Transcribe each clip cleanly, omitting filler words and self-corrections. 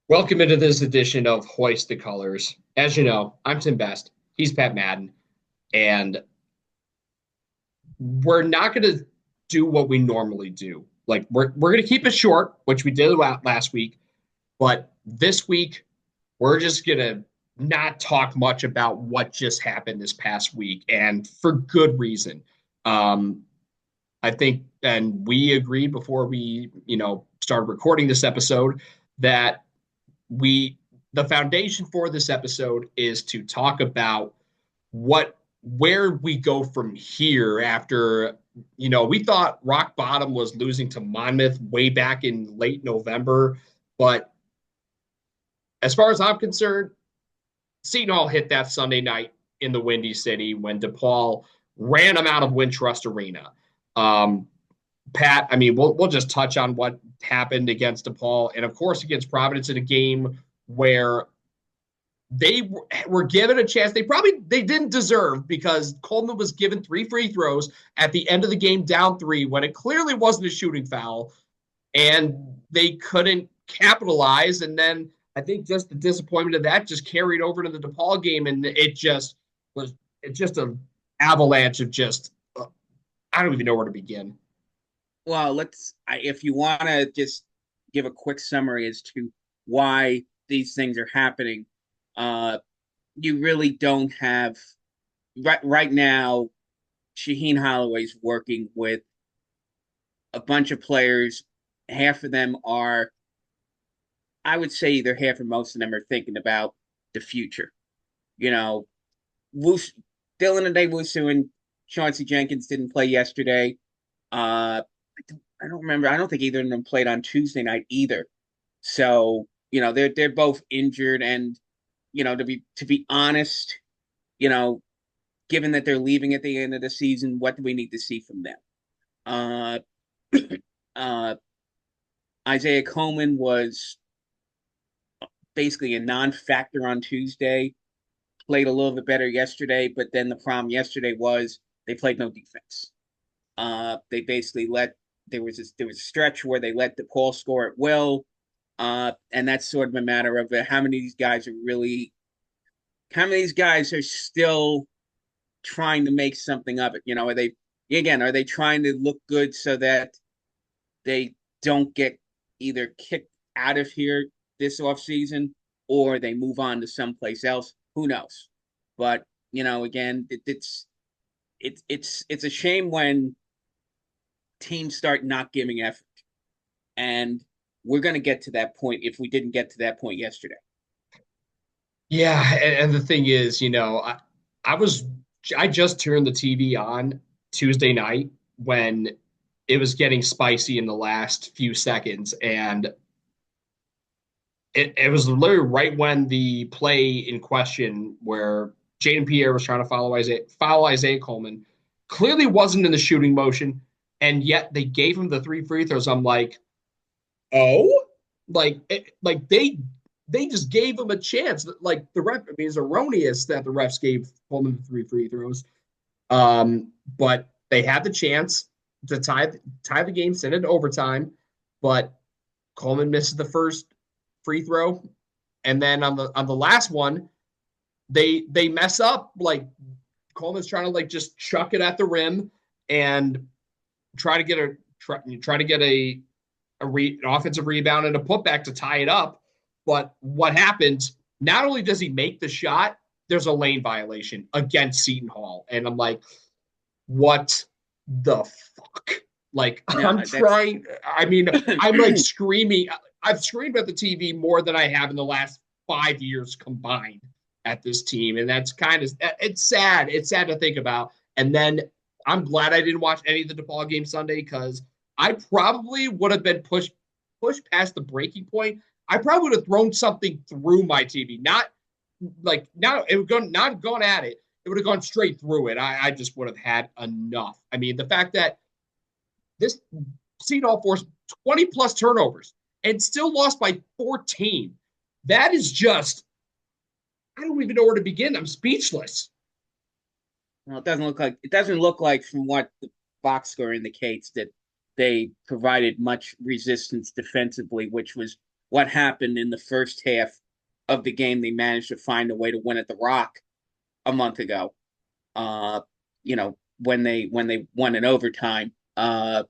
Welcome into this edition of Hoist the Colors. As you know, I'm Tim Best. He's Pat Madden. And we're not going to do what we normally do. Like, we're going to keep it short, which we did last week. But this week, we're just going to not talk much about what just happened this past week, and for good reason. Um, I think, and we agreed before we, started recording this episode that we the foundation for this episode is to talk about where we go from here after we thought rock bottom was losing to Monmouth way back in late November, but as far as I'm concerned, Seton Hall hit that Sunday night in the Windy City when DePaul ran them out of Wintrust Arena. um, Pat, I mean, we'll just touch on what happened against DePaul and, of course, against Providence in a game where they were given a chance they didn't deserve, because Coleman was given three free throws at the end of the game, down three, when it clearly wasn't a shooting foul, and they couldn't capitalize. And then I think just the disappointment of that just carried over to the DePaul game, and it's just an avalanche of just I don't even know where to begin. Well, if you want to just give a quick summary as to why these things are happening, uh, you really don't have right now. Shaheen Holloway's working with a bunch of players. Half of them are, I would say, either half or most of them are thinking about the future. You know, Wus, Dylan and Wusu and Chauncey Jenkins didn't play yesterday. I don't remember. I don't think either of them played on Tuesday night either. So they're both injured, and to be honest, you know given that they're leaving at the end of the season, what do we need to see from them? Uh, uh, Isaiah Coleman was basically a non-factor on Tuesday. Played a little bit better yesterday, but then the problem yesterday was they played no defense. They basically let there was a stretch where they let DePaul score at will, and that's sort of a matter of how many of these guys are still trying to make something of it. Are they trying to look good so that they don't get either kicked out of here this off season, or they move on to someplace else? Who knows? But again, it's a shame when teams start not giving effort. And we're going to get to that point if we didn't get to that point yesterday. Yeah, and the thing is, I was I just turned the TV on Tuesday night when it was getting spicy in the last few seconds, and it was literally right when the play in question where Jaden Pierre was trying to follow Isaiah Coleman, clearly wasn't in the shooting motion, and yet they gave him the three free throws. I'm like, oh, like they just gave him a chance. Like the ref, I mean, it's erroneous that the refs gave Coleman the three free throws. But they had the chance to tie the game, send it to overtime, but Coleman misses the first free throw, and then on the last one, they mess up. Like Coleman's trying to like just chuck it at the rim and try to get an offensive rebound and a putback to tie it up. But what happens? Not only does he make the shot, there's a lane violation against Seton Hall, and I'm like, what the fuck? Like, No, I'm that's trying. I mean, I'm like screaming. I've screamed at the TV more than I have in the last 5 years combined at this team, and that's kind of it's sad. It's sad to think about. And then I'm glad I didn't watch any of the DePaul game Sunday, because I probably would have been pushed past the breaking point. I probably would have thrown something through my TV, not it would go not gone at it. It would have gone straight through it. I just would have had enough. I mean, the fact that this Seton forced 20 plus turnovers and still lost by 14. That is just, I don't even know where to begin. I'm speechless. Well, it doesn't look like from what the box score indicates that they provided much resistance defensively, which was what happened in the first half of the game they managed to find a way to win at the Rock a month ago. Uh, when they won in overtime. Yeah,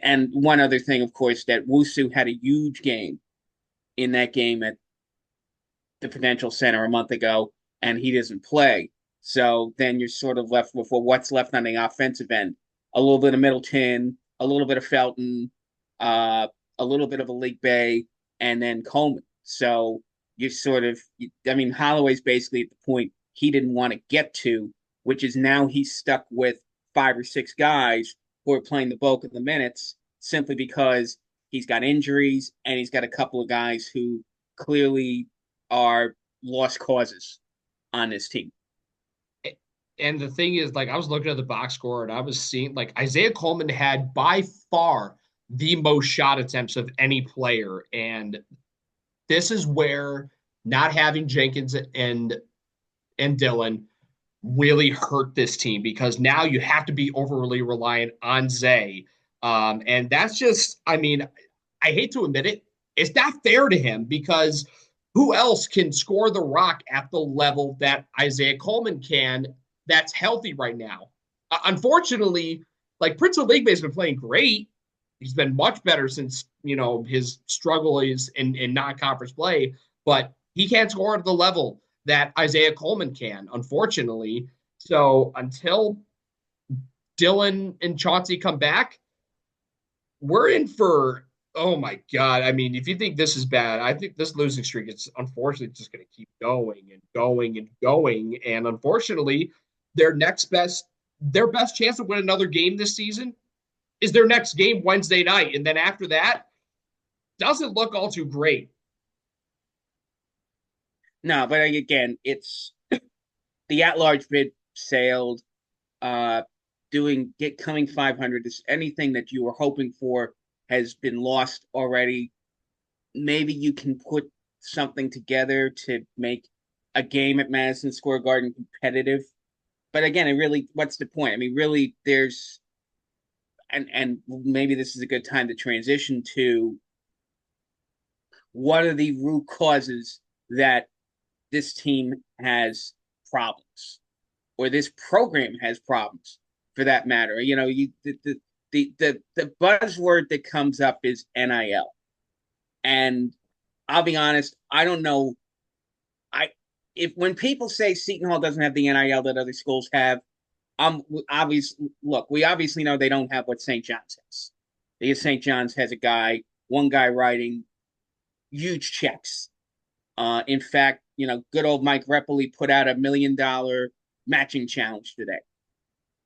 and one other thing, of course, that Wusu had a huge game in that game at the Prudential Center a month ago, and he doesn't play. So then you're sort of left with, well, what's left on the offensive end? A little bit of Middleton, a little bit of Felton, uh, a little bit of a Lake Bay, and then Coleman. So you're sort of, I mean, Holloway's basically at the point he didn't want to get to, which is now he's stuck with 5 or 6 guys who are playing the bulk of the minutes simply because he's got injuries and he's got a couple of guys who clearly are lost causes on this team. And the thing is, like, I was looking at the box score and I was seeing, like, Isaiah Coleman had by far the most shot attempts of any player. And this is where not having Jenkins and Dylan really hurt this team because now you have to be overly reliant on Zay. And that's just, I mean, I hate to admit it, it's not fair to him because who else can score the rock at the level that Isaiah Coleman can that's healthy right now? Unfortunately, like Prince of League has been playing great. He's been much better since, his struggle is in non-conference play, but he can't score at the level that Isaiah Coleman can, unfortunately. So until Dylan and Chauncey come back, we're in for, oh my God. I mean, if you think this is bad, I think this losing streak is unfortunately just going to keep going and going and going. And unfortunately, their best chance to win another game this season is their next game Wednesday night. And then after that, doesn't look all too great. No, but again, it's the at-large bid sailed. Uh, doing get coming 500 is anything that you were hoping for has been lost already. Maybe you can put something together to make a game at Madison Square Garden competitive. But again, it really, what's the point? I mean, really, there's and maybe this is a good time to transition to what are the root causes that this team has problems or this program has problems for that matter. The buzzword that comes up is NIL. And I'll be honest, I don't know. I if when people say Seton Hall doesn't have the NIL that other schools have, we obviously know they don't have what St. John's has. Because St. John's has one guy writing huge checks. In fact, good old Mike Repoli put out $1 million matching challenge today.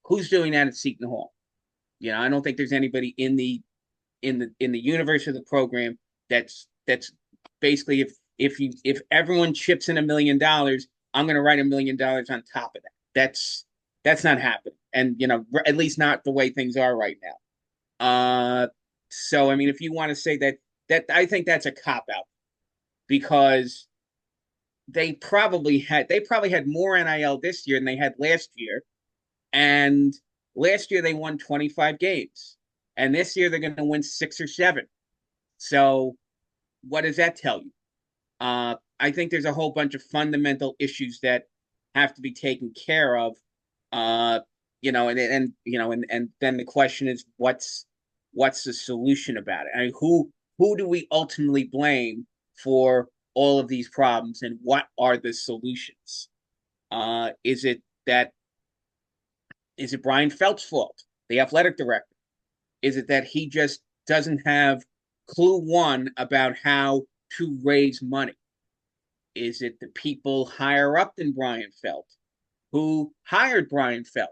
Who's doing that at Seton Hall? I don't think there's anybody in the universe of the program that's basically if everyone chips in $1 million, I'm going to write $1 million on top of that. That's not happening, and at least not the way things are right now. So I mean, if you want to say that I think that's a cop out because they probably had more NIL this year than they had last year, and last year they won 25 games, and this year they're going to win 6 or 7. So what does that tell you? I think there's a whole bunch of fundamental issues that have to be taken care of. And then the question is, what's the solution about it? I mean, who do we ultimately blame for all of these problems, and what are the solutions? Is it Brian Felt's fault, the athletic director? Is it that he just doesn't have clue one about how to raise money? Is it the people higher up than Brian Felt who hired Brian Felt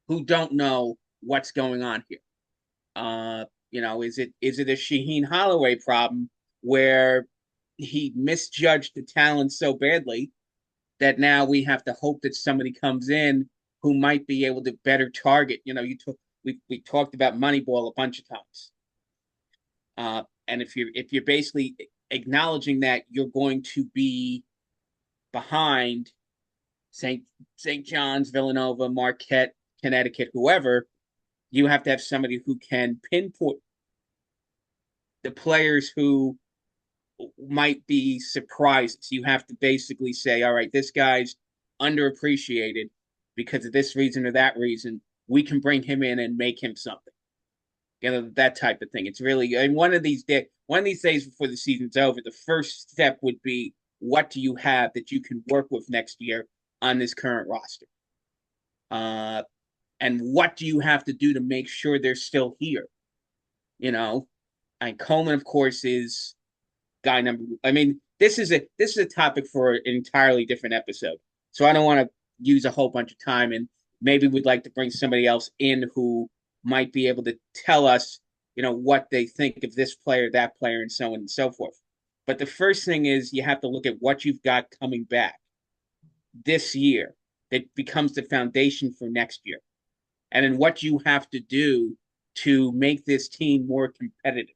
who don't know what's going on here? Is it a Shaheen Holloway problem where he misjudged the talent so badly that now we have to hope that somebody comes in who might be able to better target? We talked about Moneyball a bunch of times. And if you're basically acknowledging that you're going to be behind St. John's, Villanova, Marquette, Connecticut, whoever, you have to have somebody who can pinpoint the players who might be surprises. You have to basically say, all right, this guy's underappreciated because of this reason or that reason. We can bring him in and make him something. That type of thing. It's really, and one of these days before the season's over, the first step would be, what do you have that you can work with next year on this current roster? Uh, and what do you have to do to make sure they're still here? You know, and Coleman, of course, is guy number. I mean, this is a topic for an entirely different episode. So I don't want to use a whole bunch of time, and maybe we'd like to bring somebody else in who might be able to tell us, what they think of this player, that player, and so on and so forth. But the first thing is you have to look at what you've got coming back this year that becomes the foundation for next year, and then what you have to do to make this team more competitive.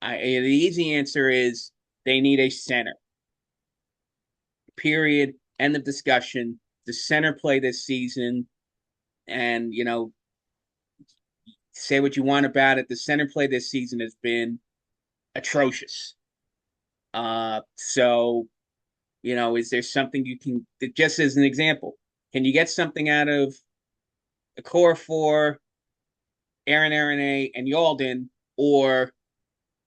The easy answer is they need a center. Period. End of discussion. The center play this season, and say what you want about it. The center play this season has been atrocious. So is there something you can, just as an example, can you get something out of the core four, Aaron A, and Yalden, or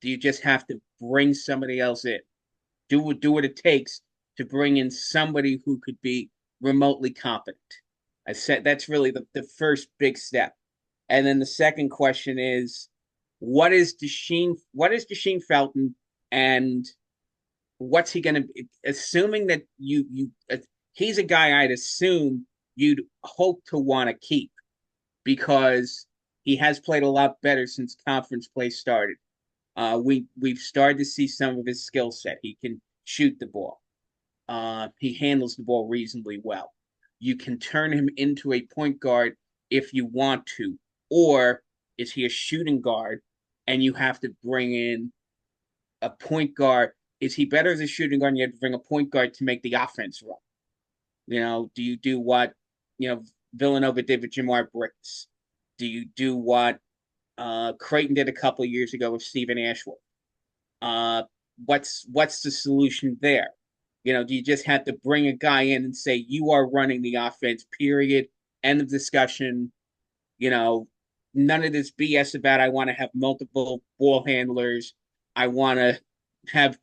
do you just have to bring somebody else in? Do what it takes to bring in somebody who could be remotely competent. I said that's really the first big step. And then the second question is, what is Deshaun Felton, and what's he going to be? Assuming that he's a guy I'd assume you'd hope to want to keep, because he has played a lot better since conference play started. We've started to see some of his skill set. He can shoot the ball. He handles the ball reasonably well. You can turn him into a point guard if you want to, or is he a shooting guard and you have to bring in a point guard? Is he better as a shooting guard and you have to bring a point guard to make the offense run? Do you do what Villanova did with Jamar Briggs? Do you do what Creighton did a couple of years ago with Stephen Ashworth? What's the solution there? Do you just have to bring a guy in and say, you are running the offense, period, end of discussion? None of this BS about, I want to have multiple ball handlers. I want to have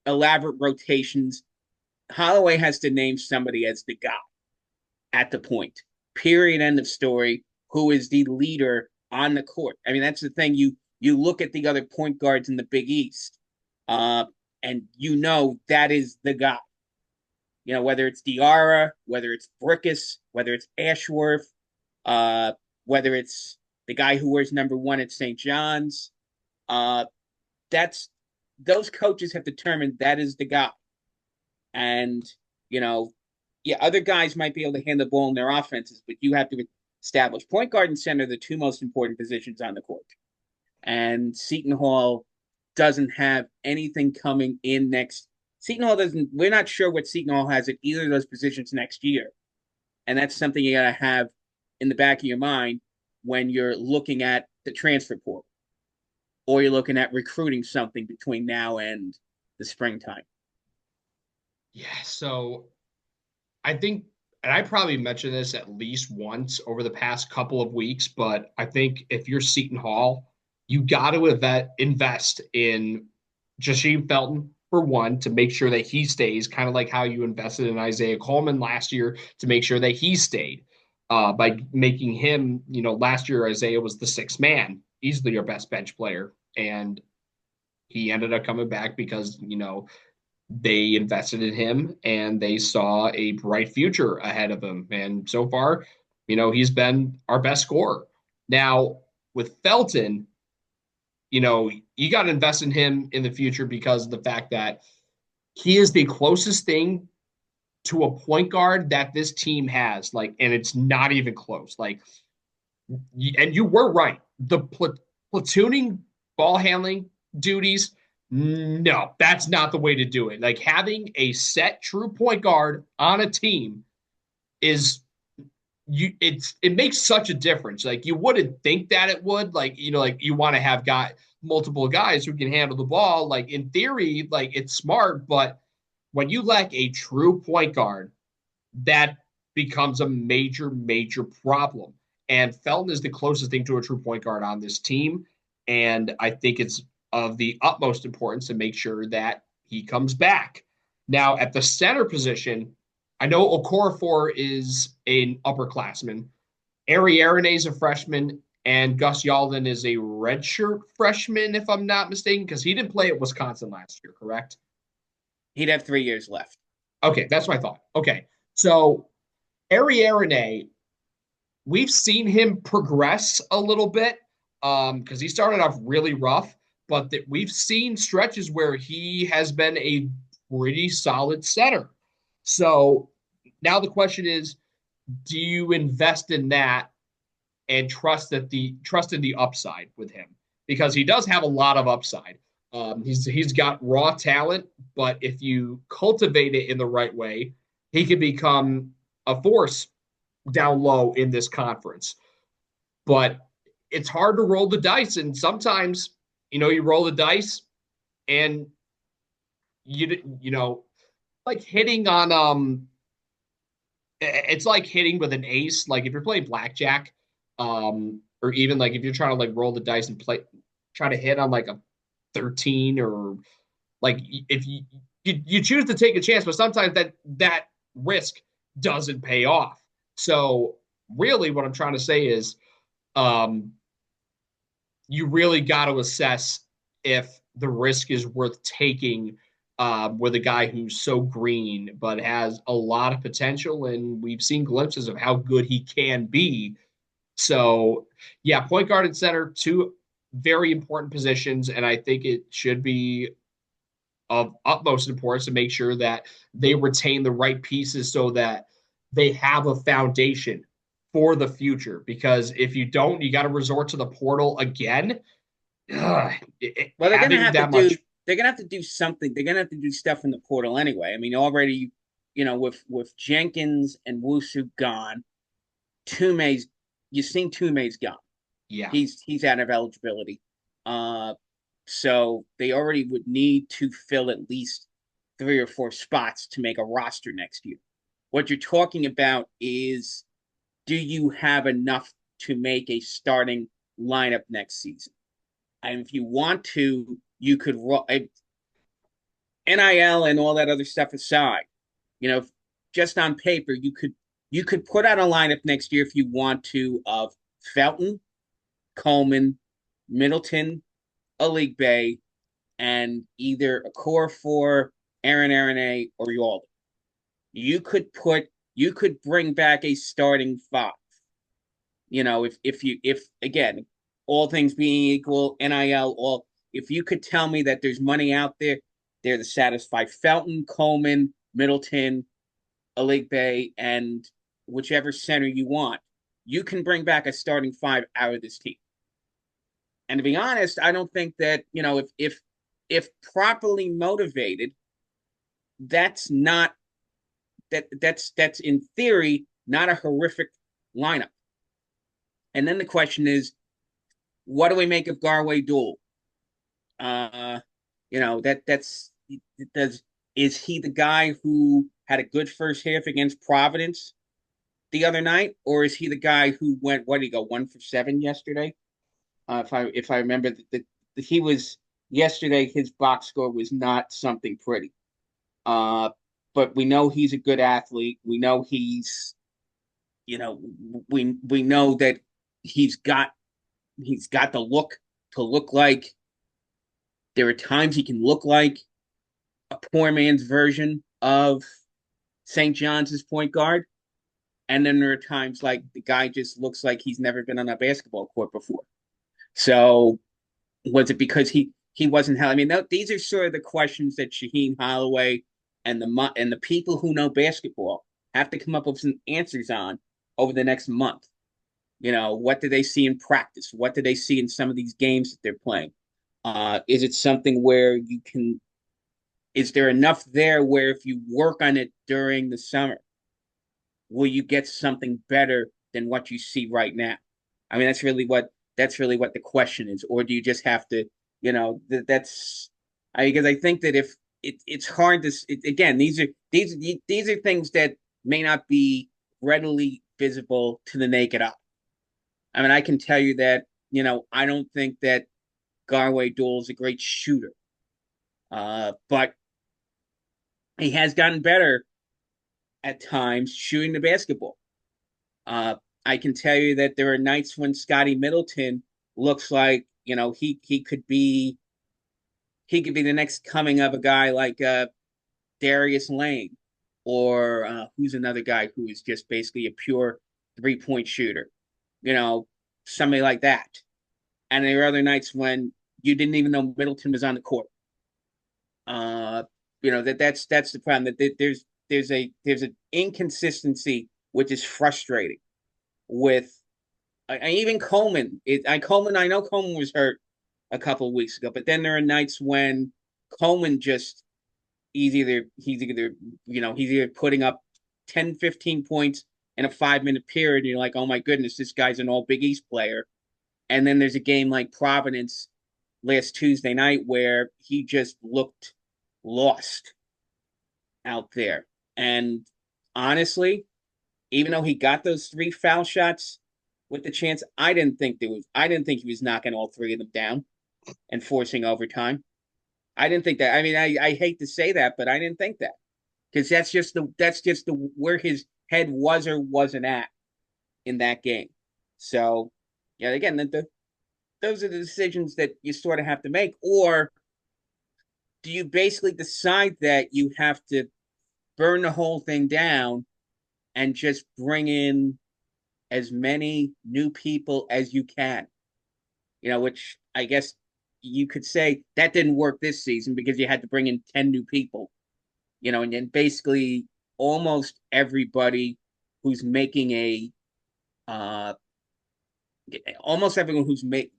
elaborate rotations. Holloway has to name somebody as the guy at the point, period, end of story, who is the leader on the court. I mean, that's the thing. You look at the other point guards in the Big East, and that is the guy. Whether it's Diarra, whether it's Brickus, whether it's Ashworth, whether it's the guy who wears number 1 at St. John's. Those coaches have determined that is the guy. And, other guys might be able to handle the ball in their offenses, but you have to establish point guard and center, the two most important positions on the court. And Seton Hall doesn't have anything coming in next. We're not sure what Seton Hall has at either of those positions next year. And that's something you got to have in the back of your mind when you're looking at the transfer portal, or you're looking at recruiting something between now and the springtime. Yeah, so I think, and I probably mentioned this at least once over the past couple of weeks, but I think if you're Seton Hall, you got to invest in Jasheem Felton, for one, to make sure that he stays, kind of like how you invested in Isaiah Coleman last year to make sure that he stayed, by making him, last year Isaiah was the sixth man, easily your best bench player. And he ended up coming back because, they invested in him and they saw a bright future ahead of him. And so far, he's been our best scorer. Now, with Felton, you got to invest in him in the future because of the fact that he is the closest thing to a point guard that this team has. And it's not even close. And you were right. The platooning ball handling duties, no, that's not the way to do it. Having a set true point guard on a team it makes such a difference. You wouldn't think that it would, you want to have multiple guys who can handle the ball. Like in theory, like it's smart, but when you lack a true point guard, that becomes a major, major problem. And Felton is the closest thing to a true point guard on this team. And I think it's of the utmost importance to make sure that he comes back. Now, at the center position, I know Okorafor is an upperclassman. Ari Aronay is a freshman, and Gus Yalden is a redshirt freshman, if I'm not mistaken, because he didn't play at Wisconsin last year, correct? He'd have 3 years left. Okay, that's what I thought. Okay, so Ari Aronay, we've seen him progress a little bit because he started off really rough, but that we've seen stretches where he has been a pretty solid center. So now the question is, do you invest in that and trust in the upside with him? Because he does have a lot of upside. He's got raw talent, but if you cultivate it in the right way, he can become a force down low in this conference. But it's hard to roll the dice, and sometimes you roll the dice and you like hitting on it's like hitting with an ace. Like if you're playing blackjack, or even like if you're trying to like roll the dice and try to hit on like a 13, or like if you choose to take a chance, but sometimes that risk doesn't pay off. So really, what I'm trying to say is, um, you really got to assess if the risk is worth taking with a guy who's so green but has a lot of potential, and we've seen glimpses of how good he can be. So, yeah, point guard and center, two very important positions, and I think it should be of utmost importance to make sure that they retain the right pieces so that they have a foundation for the future. Because if you don't, you got to resort to the portal again. Well, they're gonna Having have to that do. much, They're gonna have to do something. They're gonna have to do stuff in the portal anyway. I mean, already, with Jenkins and Wusu gone, Tume's. You've seen Tume's gone. yeah, He's out of eligibility. Uh, so they already would need to fill at least 3 or 4 spots to make a roster next year. What you're talking about is, do you have enough to make a starting lineup next season? And if you want to, you could NIL and all that other stuff aside, you know, just on paper, you could put out a lineup next year if you want to of Felton, Coleman, Middleton, Alik Bay, and either a core for Aaron Aronay or Yalden. You could bring back a starting five. If again, all things being equal, NIL, all if you could tell me that there's money out there to satisfy Felton, Coleman, Middleton, Alik Bay, and whichever center you want, you can bring back a starting five out of this team. And to be honest, I don't think that, if properly motivated, that's not that's in theory not a horrific lineup. And then the question is, what do we make of Garway Duel? That's does is he the guy who had a good first half against Providence the other night, or is he the guy who went, what did he go, 1 for 7 yesterday? If I remember that he was yesterday, his box score was not something pretty. But we know he's a good athlete. We know we know that he's got the look to look like. There are times he can look like a poor man's version of St. John's point guard. And then there are times like the guy just looks like he's never been on a basketball court before. So was it because he wasn't held? I mean, these are sort of the questions that Shaheen Holloway and the people who know basketball have to come up with some answers on over the next month. What do they see in practice? What do they see in some of these games that they're playing? Is it something where is there enough there where if you work on it during the summer, will you get something better than what you see right now? I mean, that's really what the question is. Or do you just have to, That's because I think that if it's hard to again, these are things that may not be readily visible to the naked eye. I mean, I can tell you that, I don't think that Garway Duel is a great shooter. But he has gotten better at times shooting the basketball. Uh, I can tell you that there are nights when Scotty Middleton looks like, he could be the next coming of a guy like Darius Lane, or who's another guy who is just basically a pure 3-point shooter, you know, somebody like that. And there are other nights when you didn't even know Middleton was on the court. Uh, that's the problem, that there's an inconsistency which is frustrating with even Coleman. I know Coleman was hurt a couple of weeks ago, but then there are nights when Coleman just he's either putting up 10, 15 points in a 5 minute period, and you're like, oh my goodness, this guy's an all Big East player. And then there's a game like Providence last Tuesday night where he just looked lost out there. And honestly, even though he got those 3 foul shots with the chance, I didn't think he was knocking all 3 of them down and forcing overtime. I didn't think that. I mean, I hate to say that, but I didn't think that, because that's just the where his head was or wasn't at in that game. So, yeah, again, those are the decisions that you sort of have to make. Or do you basically decide that you have to burn the whole thing down and just bring in as many new people as you can? Which I guess you could say that didn't work this season because you had to bring in 10 new people, and then basically almost everybody who's making a uh almost everyone who's make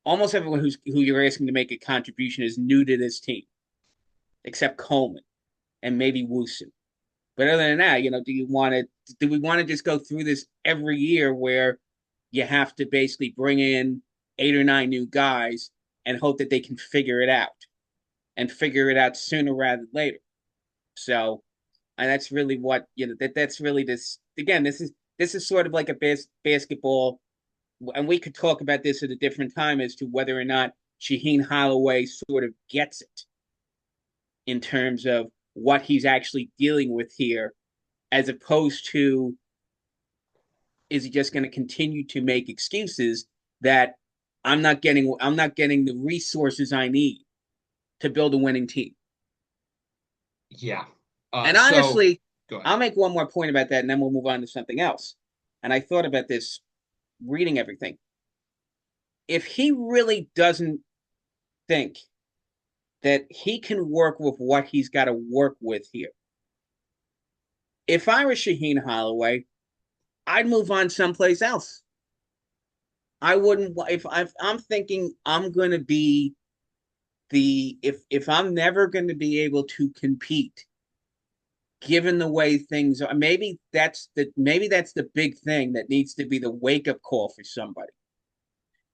almost everyone who you're asking to make a contribution is new to this team, except Coleman and maybe Woosen. But other than that, do we want to just go through this every year where you have to basically bring in 8 or 9 new guys and hope that they can figure it out, and figure it out sooner rather than later? So, and that's really what, that's really this again. This is sort of like a basketball, and we could talk about this at a different time as to whether or not Shaheen Holloway sort of gets it in terms of what he's actually dealing with here, as opposed to, is he just going to continue to make excuses that I'm not getting the resources I need to build a winning team. Yeah. And So honestly, go ahead. I'll make one more point about that, and then we'll move on to something else. And I thought about this reading everything. If he really doesn't think that he can work with what he's got to work with here, if I were Shaheen Holloway, I'd move on someplace else. I wouldn't, if I'm thinking I'm going to be if I'm never going to be able to compete given the way things are. Maybe that's the big thing that needs to be the wake up call for somebody,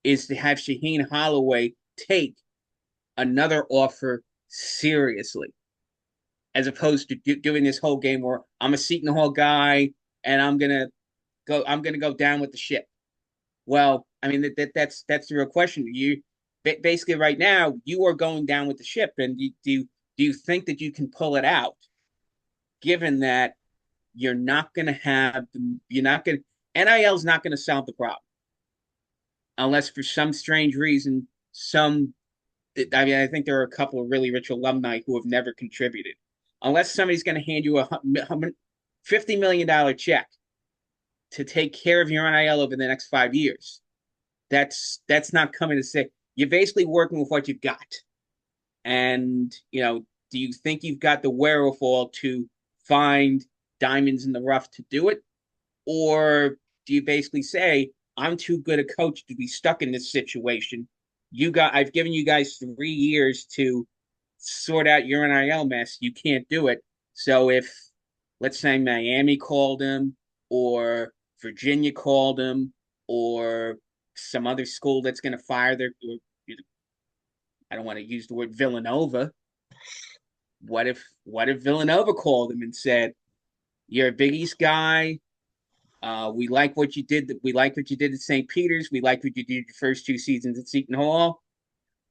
is to have Shaheen Holloway take another offer seriously, as opposed to doing this whole game where I'm a seat in the hall guy and I'm gonna go down with the ship. Well, I mean, that's the real question. You basically right now you are going down with the ship, and do you think that you can pull it out, given that you're not going NIL's not going to solve the problem unless for some strange reason some I mean, I think there are a couple of really rich alumni who have never contributed. Unless somebody's going to hand you a $50 million check to take care of your NIL over the next 5 years, that's not coming to say. You're basically working with what you've got. And, do you think you've got the wherewithal to find diamonds in the rough to do it? Or do you basically say, I'm too good a coach to be stuck in this situation? I've given you guys 3 years to sort out your NIL mess. You can't do it. So if, let's say, Miami called him, or Virginia called him, or some other school that's going to fire I don't want to use the word Villanova. What if Villanova called him and said, "You're a Big East guy. We like what you did. We like what you did at St. Peter's. We like what you did your first 2 seasons at Seton Hall.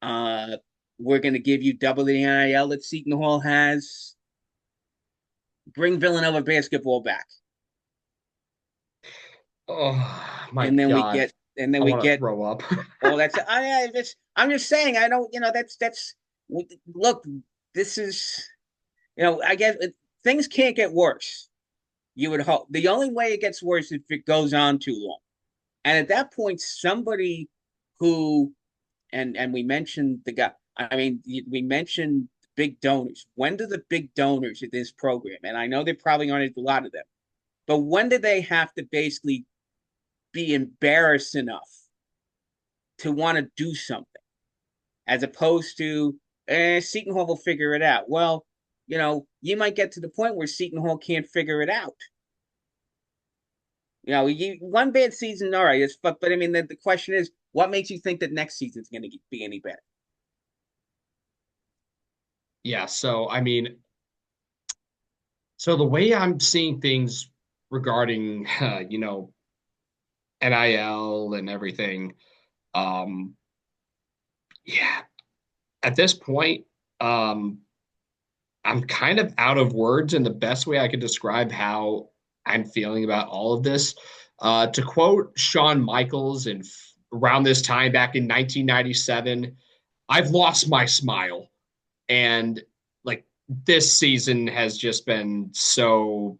Uh, we're going to give you double the NIL that Seton Hall has. Bring Villanova basketball back." Oh my And then we God. get, and then I we want to get throw up. all that's. I'm just saying. I don't. That's. Look, this is. I guess things can't get worse. You would hope. The only way it gets worse is if it goes on too long. And at that point, somebody who, and we mentioned the guy. I mean, we mentioned big donors. When do the big donors at this program, and I know there probably aren't a lot of them, but when do they have to basically be embarrassed enough to want to do something, as opposed to, Seton Hall will figure it out? Well, you might get to the point where Seton Hall can't figure it out. One bad season, all right, but I mean, the question is, what makes you think that next season's going to be any better? Yeah, so I mean, so the way I'm seeing things regarding NIL and everything, um, yeah, at this point, um, I'm kind of out of words, and the best way I could describe how I'm feeling about all of this, to quote Shawn Michaels in around this time back in 1997, I've lost my smile. And like this season has just been so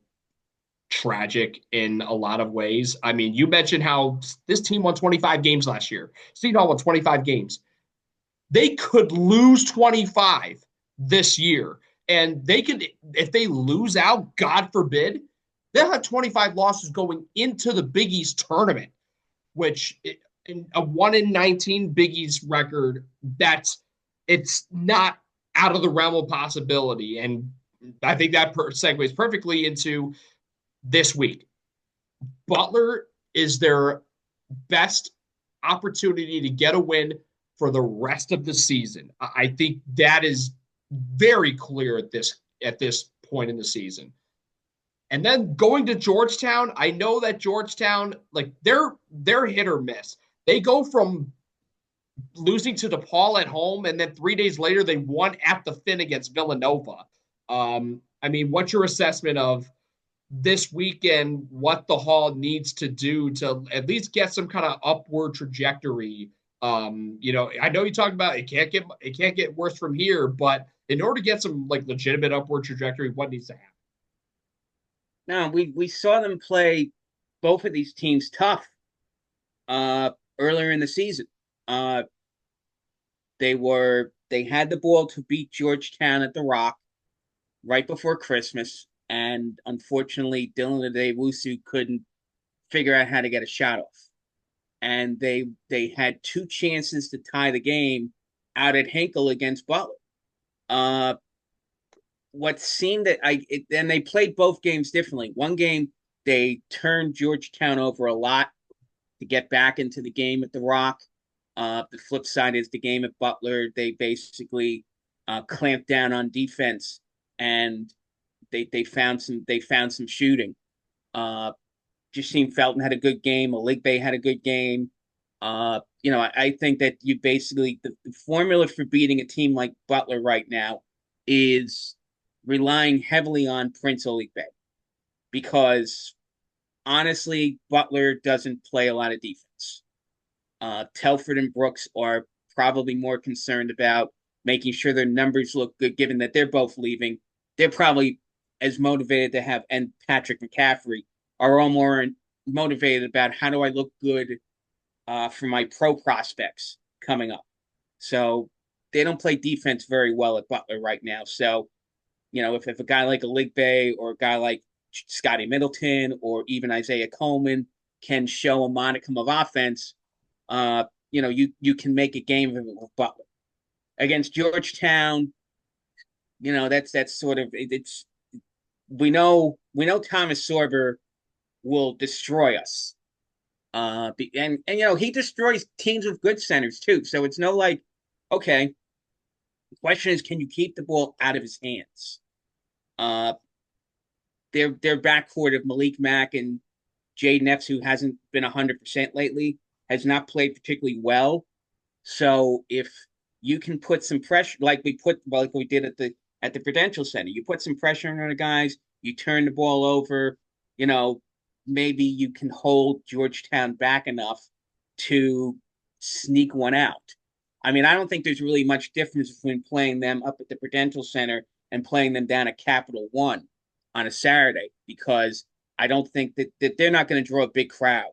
tragic in a lot of ways. I mean, you mentioned how this team won 25 games last year. Seton Hall won 25 games. They could lose 25 this year. And they could, if they lose out, God forbid, they'll have 25 losses going into the Big East tournament, which in a 1 in 19 Big East record, it's not out of the realm of possibility. And I think that segues perfectly into this week. Butler is their best opportunity to get a win for the rest of the season. I think that is very clear at this point in the season. And then going to Georgetown, I know that Georgetown, like they're hit or miss. They go from losing to DePaul at home, and then 3 days later they won at the Finn against Villanova. I mean, what's your assessment of this weekend? What the Hall needs to do to at least get some kind of upward trajectory? I know you talked about it can't get worse from here, but in order to get some like legitimate upward trajectory, what needs to happen? Now, we saw them play both of these teams tough uh, earlier in the season. Uh, they had the ball to beat Georgetown at the Rock right before Christmas, and unfortunately, Dylan Adewusu couldn't figure out how to get a shot off. And they had two chances to tie the game out at Hinkle against Butler. Uh, what seemed that and they played both games differently. One game they turned Georgetown over a lot to get back into the game at the Rock. The flip side is the game at Butler. They basically clamped down on defense, and they found some shooting. Justine Felton had a good game. Oligbe had a good game. I think that you basically the formula for beating a team like Butler right now is relying heavily on Prince Oligbe, because honestly, Butler doesn't play a lot of defense. Telford and Brooks are probably more concerned about making sure their numbers look good, given that they're both leaving. They're probably as motivated to have, and Patrick McCaffrey are all more motivated about how do I look good for my pro prospects coming up. So they don't play defense very well at Butler right now. So, if a guy like a Oligbe or a guy like Scotty Middleton or even Isaiah Coleman can show a modicum of offense, you can make a game of it with Butler. Against Georgetown, that's sort of it's we know Thomas Sorber will destroy us. And he destroys teams with good centers too. So it's no like, okay, The question is, can you keep the ball out of his hands? Uh, their backcourt of Malik Mack and Jaden Epps, who hasn't been 100% lately, has not played particularly well. So if you can put some pressure, like we did at the Prudential Center, you put some pressure on the guys, you turn the ball over, you know, maybe you can hold Georgetown back enough to sneak one out. I mean, I don't think there's really much difference between playing them up at the Prudential Center and playing them down at Capital One on a Saturday, because I don't think that they're not going to draw a big crowd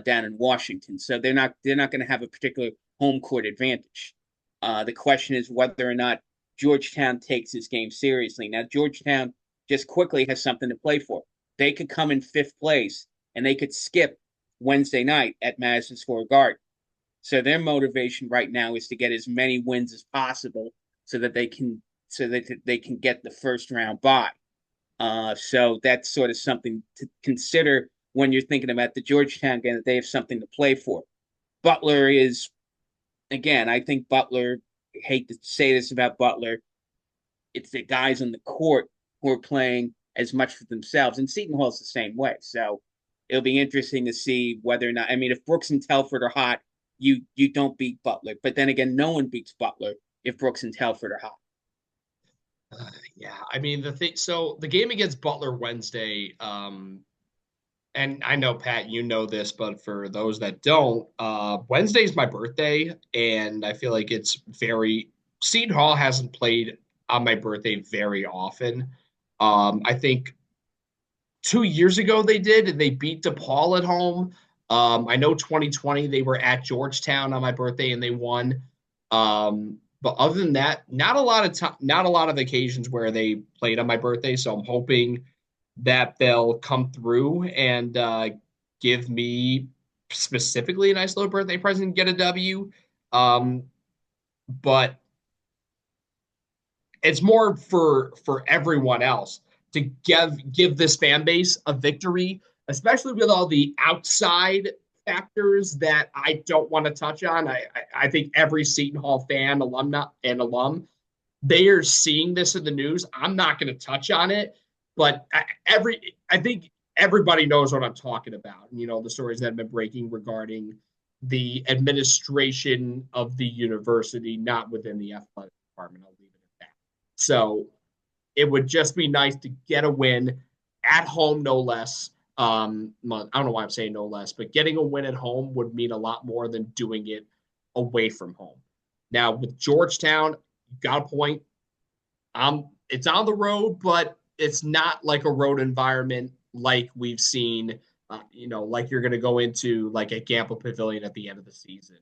down in Washington, so they're not going to have a particular home court advantage. The question is whether or not Georgetown takes this game seriously. Now, Georgetown just quickly has something to play for. They could come in fifth place and they could skip Wednesday night at Madison Square Garden. So their motivation right now is to get as many wins as possible so that they can get the first round bye. So that's sort of something to consider when you're thinking about the Georgetown game, that they have something to play for. Butler is, again, I think Butler, I hate to say this about Butler, it's the guys on the court who are playing as much for themselves. And Seton Hall's the same way. So it'll be interesting to see whether or not, I mean, if Brooks and Telford are hot, you don't beat Butler. But then again, no one beats Butler if Brooks and Telford are hot. Yeah, I mean the thing. So the game against Butler Wednesday, and I know Pat, you know this, but for those that don't, Wednesday's my birthday, and I feel like it's very. Seton Hall hasn't played on my birthday very often. I think 2 years ago they did, and they beat DePaul at home. I know 2020 they were at Georgetown on my birthday and they won. But other than that, not a lot of time, not a lot of occasions where they played on my birthday. So I'm hoping that they'll come through and give me specifically a nice little birthday present and get a W. Um, but it's more for everyone else to give this fan base a victory, especially with all the outside factors that I don't want to touch on. I think every Seton Hall fan, alumna and alum, they are seeing this in the news. I'm not going to touch on it, but I think everybody knows what I'm talking about. You know, the stories that have been breaking regarding the administration of the university, not within the athletic department. I'll leave it at that. So it would just be nice to get a win at home, no less. I don't know why I'm saying no less, but getting a win at home would mean a lot more than doing it away from home. Now with Georgetown, you got a point. It's on the road, but it's not like a road environment like we've seen. Like you're going to go into like a Gamble Pavilion at the end of the season,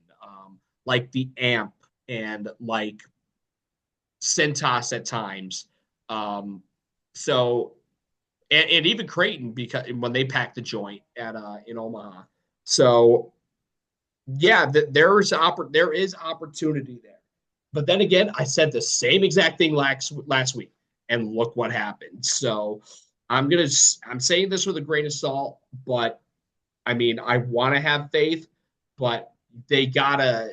like the AMP and like Centos at times. So and even Creighton, because when they packed the joint at in Omaha. So yeah, there is opportunity there. But then again, I said the same exact thing last week, and look what happened. So I'm saying this with a grain of salt, but I mean I want to have faith, but they gotta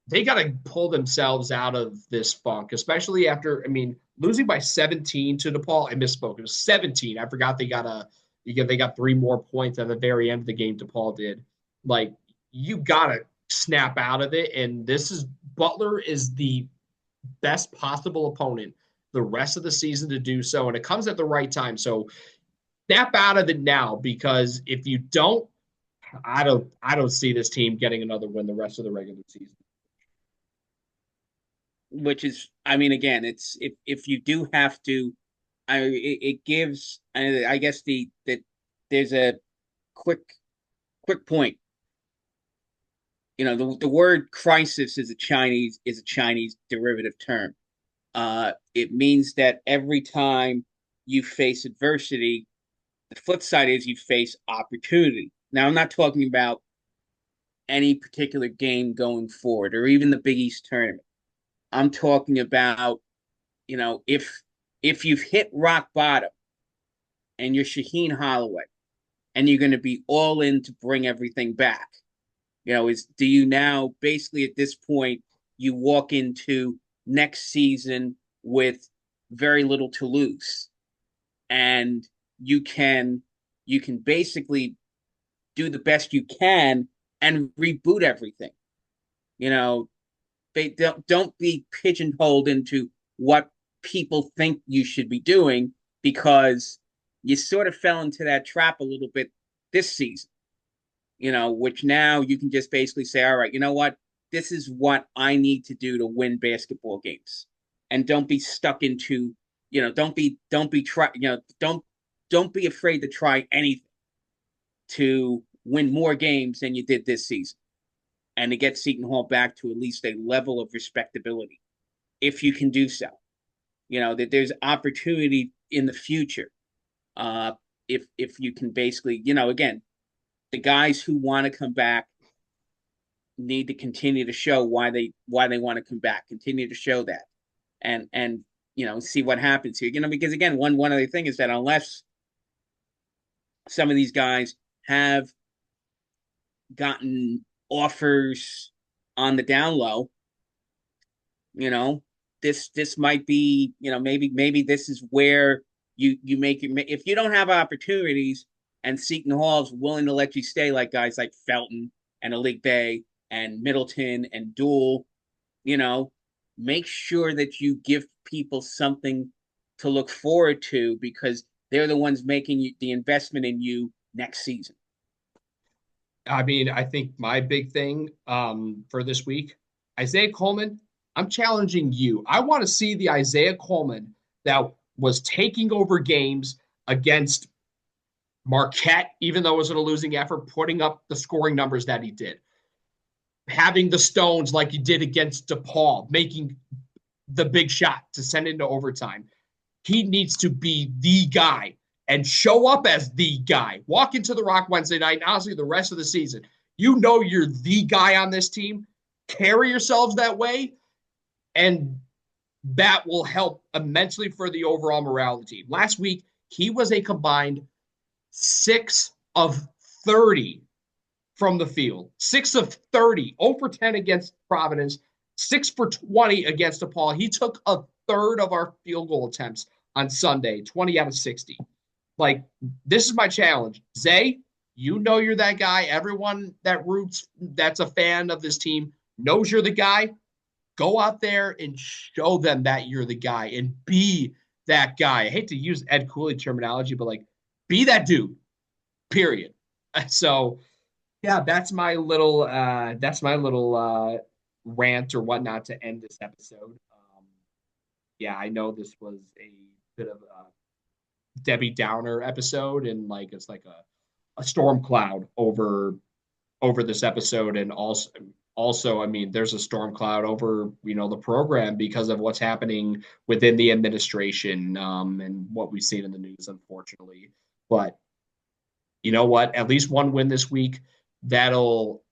they got to pull themselves out of this funk, especially after, I mean, losing by 17 to DePaul. I misspoke. It was 17. I forgot they got 3 more points at the very end of the game. DePaul did. Like, you got to snap out of it. And Butler is the best possible opponent the rest of the season to do so. And it comes at the right time. So snap out of it now, because if you don't, I don't see this team getting another win the rest of the regular season. Which is, I mean, again, it's if you do have to, it gives, I guess that there's a quick point. You know, the word crisis is a Chinese derivative term. It means that every time you face adversity, the flip side is you face opportunity. Now, I'm not talking about any particular game going forward or even the Big East tournament. I'm talking about, if you've hit rock bottom and you're Shaheen Holloway and you're going to be all in to bring everything back, do you now basically at this point you walk into next season with very little to lose, and you can you can basically do the best you can and reboot everything. You know, they don't be pigeonholed into what people think you should be doing, because you sort of fell into that trap a little bit this season, which now you can just basically say, all right, you know what? This is what I need to do to win basketball games. And don't be stuck into, don't be try, don't be afraid to try anything to win more games than you did this season, and to get Seton Hall back to at least a level of respectability, if you can do so. That there's opportunity in the future. If you can basically, again, the guys who want to come back need to continue to show why they want to come back. Continue to show that, and see what happens here. Because again, one other thing is that unless some of these guys have gotten offers on the down low, this might be, maybe this is where you make it. If you don't have opportunities and Seton Hall's willing to let you stay, like guys like Felton and Alik Bay and Middleton and Duel, make sure that you give people something to look forward to, because they're the ones making the investment in you next season. I mean, I think my big thing for this week, Isaiah Coleman, I'm challenging you. I want to see the Isaiah Coleman that was taking over games against Marquette, even though it was in a losing effort, putting up the scoring numbers that he did. Having the stones like he did against DePaul, making the big shot to send into overtime. He needs to be the guy and show up as the guy. Walk into the Rock Wednesday night, and honestly, the rest of the season, you're the guy on this team. Carry yourselves that way, and that will help immensely for the overall morale of the team. Last week, he was a combined 6 of 30 from the field. 6 of 30, 0 for 10 against Providence, 6 for 20 against DePaul. He took a third of our field goal attempts on Sunday, 20 out of 60. Like, this is my challenge. Zay, you're that guy. Everyone that's a fan of this team knows you're the guy. Go out there and show them that you're the guy and be that guy. I hate to use Ed Cooley terminology, but be that dude, period. So yeah, that's my little rant or whatnot to end this episode. Yeah, I know this was a bit of a Debbie Downer episode, and it's like a storm cloud over this episode, and also, I mean, there's a storm cloud over, the program because of what's happening within the administration, and what we've seen in the news, unfortunately. But you know what? At least one win this week, that'll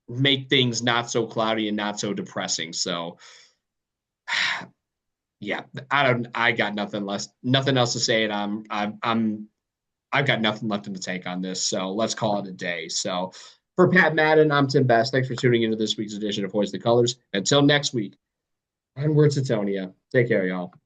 make things not so cloudy and not so depressing. So yeah, I got nothing else to say. And I've got nothing left in the tank on this. So let's call it a day. So for Pat Madden, I'm Tim Best. Thanks for tuning into this week's edition of Hoist the Colors. Until next week, onwards to Tonia. Take care, y'all.